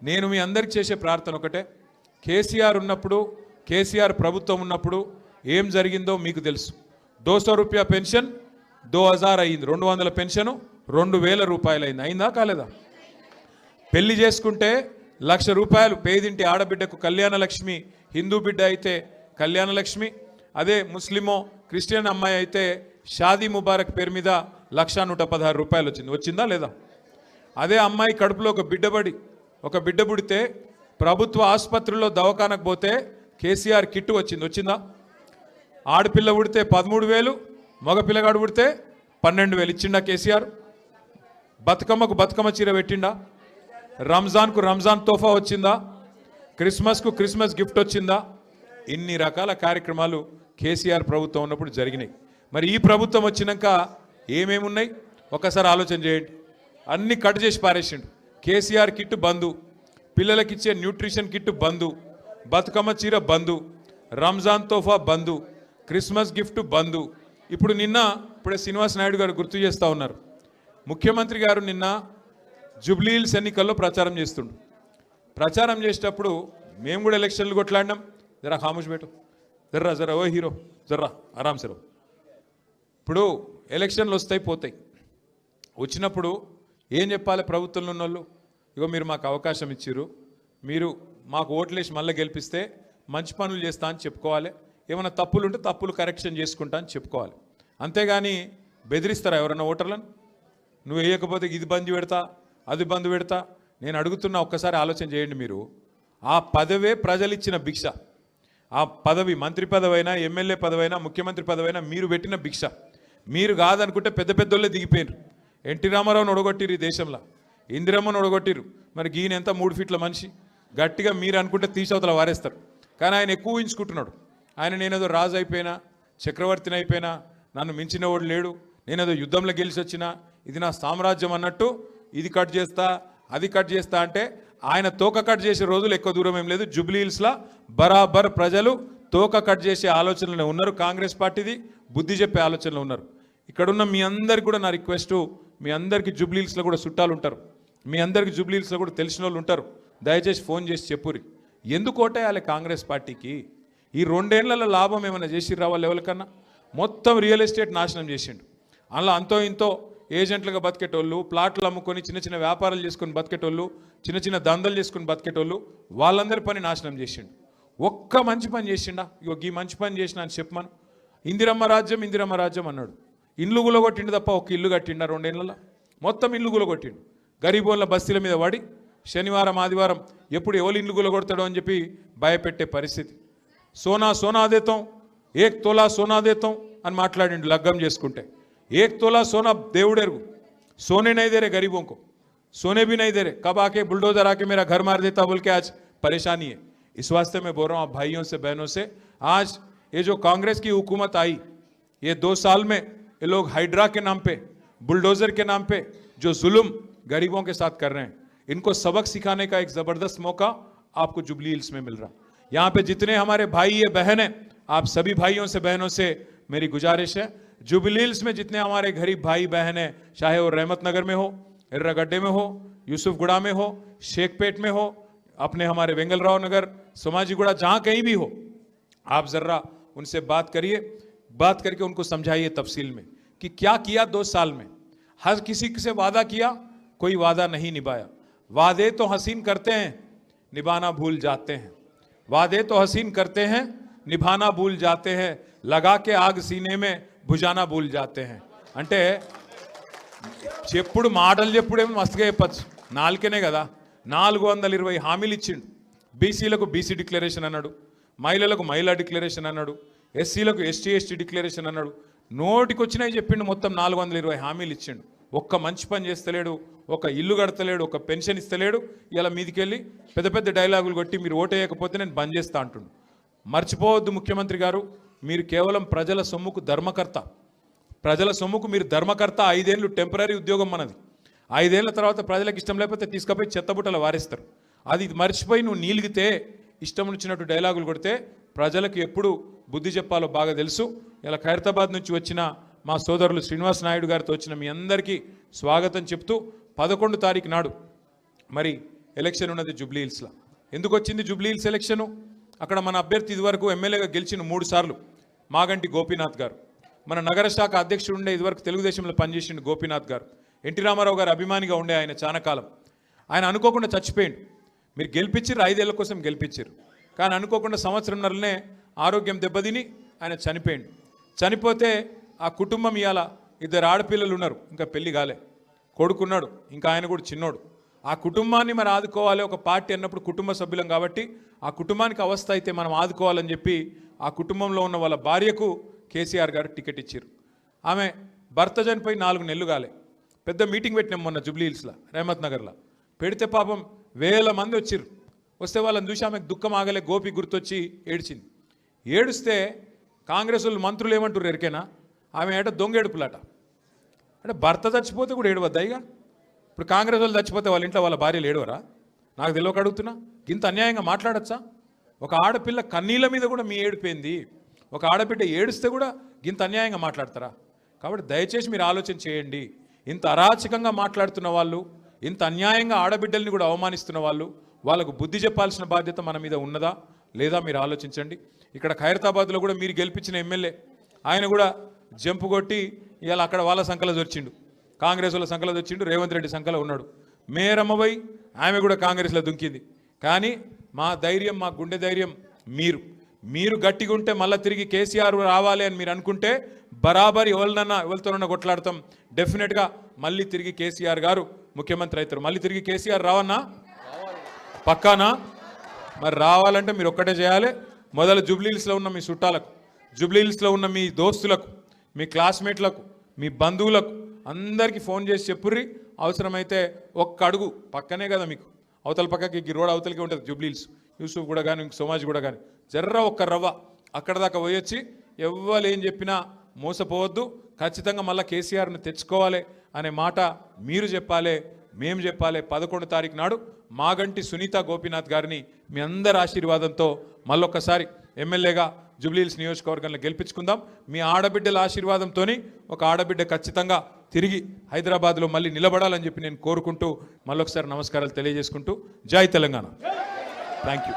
నేను మీ అందరికి చేసే ప్రార్థన ఒకటే, కేసీఆర్ ఉన్నప్పుడు, కేసీఆర్ ప్రభుత్వం ఉన్నప్పుడు ఏం జరిగిందో మీకు తెలుసు. 200 రూపాయ పెన్షన్ 2000 అయింది, 200 పెన్షన్ 2000 రూపాయలు అయింది. అయిందా కాలేదా? పెళ్లి చేసుకుంటే 1,00,000 రూపాయలు పేదింటి ఆడబిడ్డకు కళ్యాణ లక్ష్మి, హిందూ బిడ్డ అయితే కళ్యాణ లక్ష్మి, అదే ముస్లిమో క్రిస్టియన్ అమ్మాయి అయితే షాదీ ముబారక్ పేరు మీద 1,116 రూపాయలు వచ్చింది. వచ్చిందా లేదా? అదే అమ్మాయి కడుపులో ఒక బిడ్డ పుడితే ప్రభుత్వ ఆసుపత్రిలో దవాఖానకు పోతే కేసీఆర్ కిట్టు వచ్చింది. వచ్చిందా? ఆడపిల్ల పుడితే 13,000, మగ పిల్లగాడు పుడితే 12,000 ఇచ్చిండా కేసీఆర్? బతుకమ్మకు బతుకమ్మ చీర పెట్టిండా? రంజాన్కు రంజాన్ తోఫా వచ్చిందా? క్రిస్మస్కు క్రిస్మస్ గిఫ్ట్ వచ్చిందా? ఇన్ని రకాల కార్యక్రమాలు కేసీఆర్ ప్రభుత్వం ఉన్నప్పుడు జరిగినాయి. మరి ఈ ప్రభుత్వం వచ్చినాక ఏమేమి ఉన్నాయి ఒకసారి ఆలోచన చేయండి. అన్ని కట్ చేసి పారేసిండు. కేసీఆర్ కిట్ బంధు, పిల్లలకిచ్చే న్యూట్రిషన్ కిట్ బంధు, బతుకమ్మ చీర బంధు, రంజాన్ తోఫా బంధు, క్రిస్మస్ గిఫ్ట్ బంధు. ఇప్పుడే శ్రీనివాస్ నాయుడు గారు గుర్తు చేస్తూ ఉన్నారు, ముఖ్యమంత్రి గారు నిన్న జూబ్లీ హిల్స్ ఎన్నికల్లో ప్రచారం చేస్తుండు. ప్రచారం చేసేటప్పుడు మేము కూడా ఎలక్షన్లు కొట్లాడినాం. జరా ఖాముష్ బేటో, జర్రా ఓ హీరో, జర్రా ఆరామ్ సరో. ఇప్పుడు ఎలక్షన్లు వస్తాయి పోతాయి. వచ్చినప్పుడు ఏం చెప్పాలి ప్రభుత్వంలో ఉన్న వాళ్ళు? ఇగో మీరు మాకు అవకాశం ఇచ్చిర్రు, మీరు మాకు ఓట్లేసి మళ్ళీ గెలిపిస్తే మంచి పనులు చేస్తా అని చెప్పుకోవాలి, ఏమైనా తప్పులు ఉంటే తప్పులు కరెక్షన్ చేసుకుంటా అని చెప్పుకోవాలి. అంతేగాని బెదిరిస్తారా ఎవరన్నా ఓటర్లను? నువ్వు వేయకపోతే ఇది బంద్ పెడతా, అది బంద్ పెడతా. నేను అడుగుతున్నా, ఒక్కసారి ఆలోచన చేయండి. మీరు ఆ పదవే ప్రజలు ఇచ్చిన భిక్ష. ఆ పదవి మంత్రి పదవైనా, ఎమ్మెల్యే పదవైనా, ముఖ్యమంత్రి పదవైనా మీరు పెట్టిన భిక్ష. మీరు కాదనుకుంటే పెద్ద పెద్దోళ్ళే దిగిపోయారు. ఎన్టీ రామారావుని ఒడగొట్టిరు ఈ దేశంలో, ఇందిరమ్మను ఒడగొట్టిరు. మరి ఈయన ఎంత 3 ఫీట్ల మనిషి, గట్టిగా మీరు అనుకుంటే తీసవతల వారేస్తారు. కానీ ఆయన ఎక్కువ ఊహించుకుంటున్నాడు. ఆయన నేనేదో రాజు అయిపోయినా, చక్రవర్తిని అయిపోయినా, నన్ను మించిన వాడు లేడు, నేనేదో యుద్ధంలో గెలిచి వచ్చినా, ఇది నా సామ్రాజ్యం అన్నట్టు ఇది కట్ చేస్తా, అది కట్ చేస్తా అంటే ఆయన తోక కట్ చేసే రోజులు ఎక్కువ దూరం ఏం లేదు. జూబ్లీ హిల్స్లో బరాబర్ ప్రజలు తోక కట్ చేసే ఆలోచనలో ఉన్నారు. కాంగ్రెస్ పార్టీది బుద్ధి చెప్పే ఆలోచనలో ఉన్నారు. ఇక్కడున్న మీ అందరికి కూడా నా రిక్వెస్టు, మీ అందరికీ జూబ్లీ హిల్స్లో కూడా చుట్టాలు ఉంటారు, మీ అందరికీ జూబ్లీ హిల్స్లో కూడా తెలిసిన వాళ్ళు ఉంటారు. దయచేసి ఫోన్ చేసి చెప్పురి, ఎందుకు ఓటేయాలి కాంగ్రెస్ పార్టీకి? ఈ 2 ఏళ్లలో లాభం ఏమైనా చేసిర్రా వాళ్ళు ఎవరికన్నా? మొత్తం రియల్ ఎస్టేట్ నాశనం చేసిండు. అందులో అంతో ఇంతో ఏజెంట్లుగా బతికేటోళ్ళు, ప్లాట్లు అమ్ముకొని చిన్న చిన్న వ్యాపారాలు చేసుకొని బతికేటోళ్ళు, చిన్న చిన్న దందలు చేసుకొని బతికేటోళ్ళు, వాళ్ళందరి పని నాశనం చేసిండు. ఒక్క మంచి పని చేసిండా? ఇగో ఈ మంచి పని చేసిన అని చెప్పమను. ఇందిరమ్మ రాజ్యం అన్నాడు. ఇల్లు గులగొట్టిండు తప్ప ఒక ఇల్లు కట్టిండా 2 ఏళ్లలో? మొత్తం ఇల్లు గులగొట్టిండు. గరీబోళ్ళ బస్తీల మీద పడి శనివారం ఆదివారం ఎప్పుడు ఎవరు ఇల్లు గులగొడతాడో అని చెప్పి భయపెట్టే పరిస్థితి. సోనా దేతాం, 1 తోలా సోనా దేతాం అని మాట్లాడిండు లగ్గం చేసుకుంటే. 1 तोला सोना देवड़ेरगु, सोने नहीं दे रहे गरीबों को, सोने भी नहीं दे रहे. कब आके बुलडोजर आके मेरा घर मार देता बोल के आज परेशानी है. इस वास्ते मैं बोल रहा हूँ भाइयों से बहनों से, आज ये जो कांग्रेस की हुकूमत आई, ये 2 साल में ये लोग हाइड्रा के नाम पे, बुलडोजर के नाम पे जो जुल्म गरीबों के साथ कर रहे हैं, इनको सबक सिखाने का एक ज़बरदस्त मौका आपको जुबली हिल्स में मिल रहा. यहाँ पे जितने हमारे भाई या बहन हैं, आप सभी भाइयों से बहनों से मेरी गुजारिश है, जुबली हिल्स में जितने हमारे गरीब भाई बहन हैं, चाहे वो रहमत नगर में हो, एर्रागड्डे में हो, यूसुफगुड़ा में हो, शेखपेट में हो, अपने हमारे वेंगलराव नगर, सोमाजीगुड़ा, जहाँ कहीं भी हो, आप ज़रा उनसे बात करिए, बात करके उनको समझाइए तफसील में कि क्या किया 2 साल में. हर किसी से वादा किया, कोई वादा नहीं निभाया. वादे तो हसीन करते हैं, निभाना भूल जाते हैं. वादे तो हसीन करते हैं, निभाना भूल जाते हैं. लगा के आग सीने में భుజానా భూల్ జాతే హై అంటే చెప్పుడు మాటలు చెప్పుడేమో మస్తుగా చెప్పచ్చు, నాలుకనే కదా. 420 హామీలు ఇచ్చిండు. బీసీలకు బీసీ డిక్లరేషన్ అన్నాడు, మహిళలకు మహిళా డిక్లరేషన్ అన్నాడు, ఎస్సీలకు ఎస్టీ డిక్లరేషన్ అన్నాడు. నోటికొచ్చినాయి చెప్పిండు. మొత్తం 420 హామీలు ఇచ్చిండు. ఒక్క మంచి పని చేస్తలేడు, ఒక ఇల్లు కడతలేడు, ఒక పెన్షన్ ఇస్తలేడు. ఇలా మీదికెళ్ళి పెద్ద పెద్ద డైలాగులు కొట్టి మీరు ఓటేయకపోతే నేను బంద్ చేస్తా అంటుండు. మర్చిపోవద్దు ముఖ్యమంత్రి గారు, మీరు కేవలం ప్రజల సొమ్ముకు ధర్మకర్త. ప్రజల సొమ్ముకు మీరు ధర్మకర్త. 5 ఏళ్ళు టెంపరీ ఉద్యోగం మనది. 5 ఏళ్ల తర్వాత ప్రజలకు ఇష్టం లేకపోతే తీసుకుపోయి చెత్తబుట్టలు వారేస్తారు. అది మర్చిపోయి నువ్వు నీలిగితే, ఇష్టం వచ్చినట్టు డైలాగులు కొడితే ప్రజలకు ఎప్పుడు బుద్ధి చెప్పాలో బాగా తెలుసు. ఇలా ఖైరతాబాద్ నుంచి వచ్చిన మా సోదరులు శ్రీనివాస్ నాయుడు గారితో వచ్చిన మీ అందరికీ స్వాగతం చెప్తూ 11 తారీఖు నాడు మరి ఎలక్షన్ ఉన్నది జూబ్లీ హిల్స్లో. ఎందుకు వచ్చింది జూబ్లీ హిల్స్ ఎలక్షను? అక్కడ మన అభ్యర్థి ఇదివరకు ఎమ్మెల్యేగా గెలిచిన 3 సార్లు మాగంటి గోపీనాథ్ గారు. మన నగర శాఖ అధ్యక్షుడు ఉండే ఇదివరకు తెలుగుదేశంలో పనిచేసిండు గోపీనాథ్ గారు. ఎన్టీ రామారావు గారు అభిమానిగా ఉండే ఆయన చాలా కాలం. ఆయన అనుకోకుండా చచ్చిపోయిండు. మీరు గెలిపించారు, 5 ఏళ్ల కోసం గెలిపించారు. కానీ అనుకోకుండా సంవత్సరంన్నరనే ఆరోగ్యం దెబ్బతిని ఆయన చనిపోయిండు. చనిపోతే ఆ కుటుంబం ఇవాళ 2 ఆడపిల్లలు ఉన్నారు, ఇంకా పెళ్లి కాలే, కొడుకున్నాడు, ఇంకా ఆయన కూడా చిన్నోడు. ఆ కుటుంబాన్ని మరి ఆదుకోవాలి. ఒక పార్టీ అన్నప్పుడు కుటుంబ సభ్యులం కాబట్టి ఆ కుటుంబానికి అవస్థ అయితే మనం ఆదుకోవాలని చెప్పి ఆ కుటుంబంలో ఉన్న వాళ్ళ భార్యకు కేసీఆర్ గారు టికెట్ ఇచ్చారు. ఆమె భర్త చనిపోయి 4 నెలలు కాలే. పెద్ద మీటింగ్ పెట్టినాం మొన్న జూబ్లీ హిల్స్లో, రేమత్ నగర్లో. పెడితే పాపం వేల మంది వచ్చారు. వస్తే వాళ్ళని చూసి ఆమెకు దుఃఖం ఆగలే, గోపి గుర్తొచ్చి ఏడ్చింది. ఏడుస్తే కాంగ్రెస్ వాళ్ళు మంత్రులు ఏమంటారు ఎరికేనా? ఆమె ఏట దొంగేడుపులాట. అంటే భర్త చచ్చిపోతే కూడా ఏడవద్దా? ఇక ఇప్పుడు కాంగ్రెస్ వాళ్ళు చచ్చిపోతే వాళ్ళ ఇంట్లో వాళ్ళ భార్యలు ఏడవరా? నాకు తెలియక అడుగుతున్నా. ఇంత అన్యాయంగా మాట్లాడచ్చా? ఒక ఆడపిల్ల కన్నీళ్ళ మీద కూడా మీ ఏడిపోయింది. ఒక ఆడబిడ్డ ఏడుస్తే కూడా ఇంత అన్యాయంగా మాట్లాడతారా? కాబట్టి దయచేసి మీరు ఆలోచన చేయండి. ఇంత అరాచకంగా మాట్లాడుతున్న వాళ్ళు, ఇంత అన్యాయంగా ఆడబిడ్డల్ని కూడా అవమానిస్తున్న వాళ్ళు, వాళ్ళకు బుద్ధి చెప్పాల్సిన బాధ్యత మన మీద ఉన్నదా లేదా మీరు ఆలోచించండి. ఇక్కడ ఖైరతాబాద్లో కూడా మీరు గెలిపించిన ఎమ్మెల్యే ఆయన కూడా జంపు కొట్టి ఇవాళ అక్కడ వాళ్ళ సంకలో దొరిచిండు, కాంగ్రెస్ వాళ్ళ సంకలో దొరిచిండు, రేవంత్ రెడ్డి సంకలో ఉన్నాడు. మేరమ్మవై ఆమె కూడా కాంగ్రెస్లో దుంకింది. కానీ మా ధైర్యం, మా గుండె ధైర్యం మీరు గట్టిగా ఉంటే మళ్ళీ తిరిగి కేసీఆర్ రావాలి అని మీరు అనుకుంటే బరాబర్ ఎవరితోనన్నా కొట్లాడతాం. డెఫినెట్గా మళ్ళీ తిరిగి కేసీఆర్ గారు ముఖ్యమంత్రి అవుతారు. మళ్ళీ తిరిగి కేసీఆర్ రావన్నా? పక్కానా? మరి రావాలంటే మీరు ఒక్కటే చేయాలి. మొదలు జూబ్లీ హిల్స్లో ఉన్న మీ చుట్టాలకు, జూబ్లీ హిల్స్లో ఉన్న మీ దోస్తులకు, మీ క్లాస్మేట్లకు, మీ బంధువులకు అందరికీ ఫోన్ చేసి చెప్పుర్రి. అవసరమైతే ఒక్క అడుగు పక్కనే కదా మీకు, అవతల పక్కకి రోడ్ అవతలకి ఉంటుంది జూబ్లీ హిల్స్, యూసుఫ్ కూడా కానీ సోమాజ్ కూడా కానీ, జర్ర ఒక్క రవ్వ అక్కడ దాకా పోయొచ్చి ఎవ్వరు ఏం చెప్పినా మోసపోవద్దు. ఖచ్చితంగా మళ్ళీ కేసీఆర్ని తెచ్చుకోవాలి అనే మాట మీరు చెప్పాలి, మేము చెప్పాలి. 11 తారీఖు నాడు మాగంటి సునీత గోపీనాథ్ గారిని మీ అందరి ఆశీర్వాదంతో మళ్ళొక్కసారి ఎమ్మెల్యేగా జూబ్లీ హిల్స్ నియోజకవర్గంలో గెలిపించుకుందాం. మీ ఆడబిడ్డల ఆశీర్వాదంతో ఒక ఆడబిడ్డ ఖచ్చితంగా తిరిగి హైదరాబాద్లో మళ్ళీ నిలబడాలని చెప్పి నేను కోరుకుంటూ మళ్ళొకసారి నమస్కారాలు తెలియజేసుకుంటూ జై తెలంగాణ. Thank you.